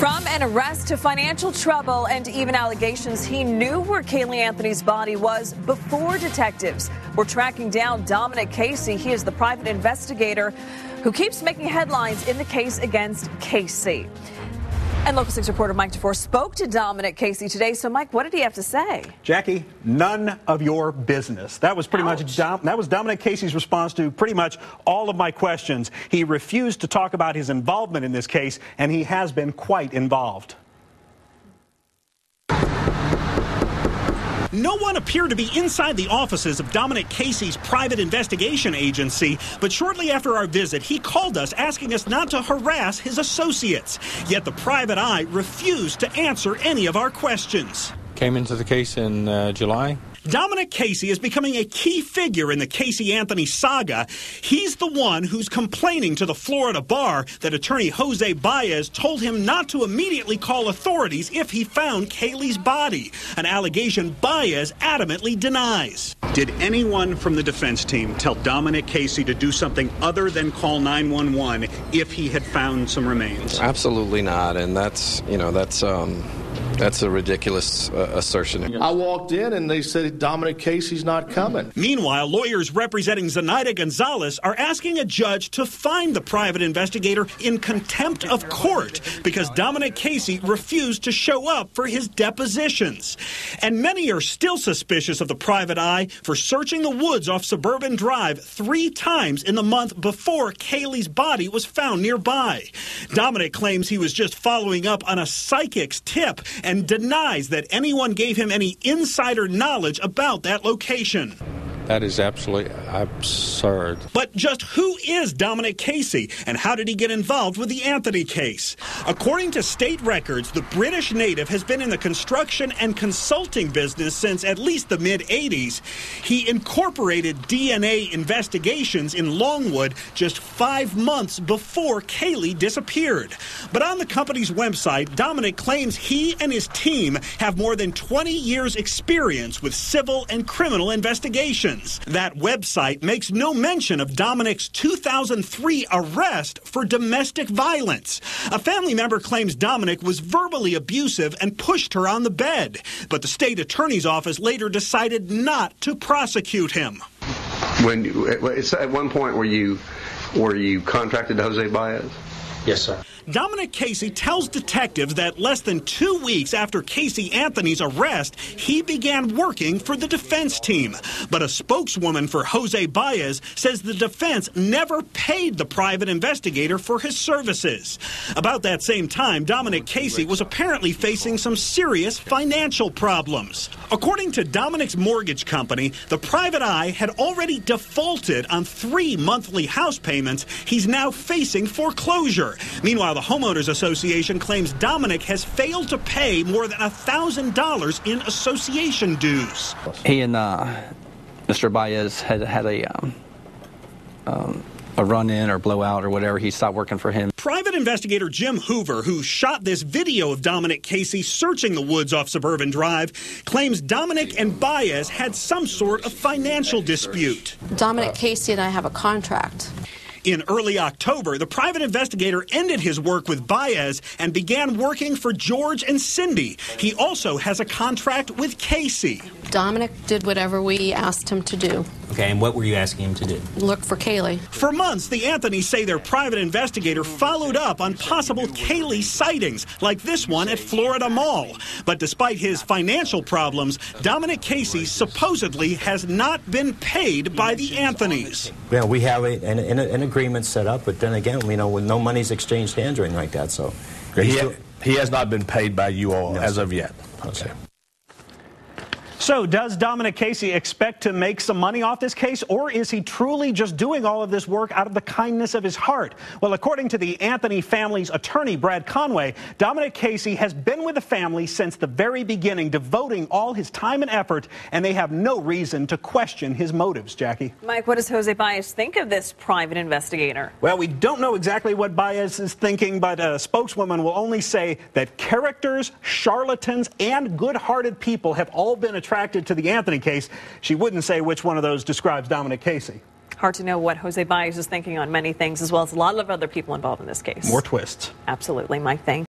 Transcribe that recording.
From an arrest to financial trouble and even allegations he knew where Kaylee Anthony's body was before detectives were tracking down Dominic Casey. He is the private investigator who keeps making headlines in the case against Casey. And Local 6 reporter Mike DeFore spoke to Dominic Casey today. So, Mike, what did he have to say? Jackie, none of your business. That was pretty much that was Dominic Casey's response to pretty much all of my questions. He refused to talk about his involvement in this case, and he has been quite involved. No one appeared to be inside the offices of Dominic Casey's private investigation agency, but shortly after our visit, he called us asking us not to harass his associates. Yet the private eye refused to answer any of our questions. Came into the case in July. Dominic Casey is becoming a key figure in the Casey Anthony saga. He's the one who's complaining to the Florida bar that attorney Jose Baez told him not to immediately call authorities if he found Kaylee's body, an allegation Baez adamantly denies. Did anyone from the defense team tell Dominic Casey to do something other than call 911 if he had found some remains? Absolutely not, and that's a ridiculous assertion. I walked in and they said Dominic Casey's not coming. Meanwhile, lawyers representing Zenaida Gonzalez are asking a judge to fine the private investigator in contempt of court because Dominic Casey refused to show up for his depositions. And many are still suspicious of the private eye for searching the woods off Suburban Drive 3 times in the month before Kaylee's body was found nearby. Dominic claims he was just following up on a psychic's tip and denies that anyone gave him any insider knowledge about that location. That is absolutely absurd. But just who is Dominic Casey, and how did he get involved with the Anthony case? According to state records, the British native has been in the construction and consulting business since at least the mid-'80s. He incorporated DNA investigations in Longwood just 5 months before Kaylee disappeared. But on the company's website, Dominic claims he and his team have more than 20 years' experience with civil and criminal investigations. That website makes no mention of Dominic's 2003 arrest for domestic violence. A family member claims Dominic was verbally abusive and pushed her on the bed, but the state attorney's office later decided not to prosecute him. At one point, were you contracted to Jose Baez? Yes, sir. Dominic Casey tells detectives that less than 2 weeks after Casey Anthony's arrest, he began working for the defense team. But a spokeswoman for Jose Baez says the defense never paid the private investigator for his services. About that same time, Dominic Casey was apparently facing some serious financial problems. According to Dominic's mortgage company, the private eye had already defaulted on 3 monthly house payments. He's now facing foreclosure. Meanwhile, the Homeowners Association claims Dominic has failed to pay more than $1,000 in association dues. He and Mr. Baez had a run-in or blowout or whatever. He stopped working for him. Private investigator Jim Hoover, who shot this video of Dominic Casey searching the woods off Suburban Drive, claims Dominic and Baez had some sort of financial dispute. Dominic Casey and I have a contract. In early October, the private investigator ended his work with Baez and began working for George and Cindy. He also has a contract with Casey. Dominic did whatever we asked him to do. Okay, and what were you asking him to do? Look for Kaylee. For months, the Anthonys say their private investigator followed up on possible Kaylee sightings, like this one at Florida Mall. But despite his financial problems, Dominic Casey supposedly has not been paid by the Anthonys. Yeah, we have an agreement set up, but then again, when no money's exchanged hands or anything like that, so... He has not been paid by you all as of yet. Okay. So does Dominic Casey expect to make some money off this case, or is he truly just doing all of this work out of the kindness of his heart? Well, according to the Anthony family's attorney, Brad Conway, Dominic Casey has been with the family since the very beginning, devoting all his time and effort, and they have no reason to question his motives, Jackie. Mike, what does Jose Baez think of this private investigator? Well, we don't know exactly what Baez is thinking, but a spokeswoman will only say that characters, charlatans, and good-hearted people have all been attracted to the Anthony case. She wouldn't say which one of those describes Dominic Casey. Hard to know what Jose Baez is thinking on many things, as well as a lot of other people involved in this case. More twists. Absolutely, Mike. Thank you.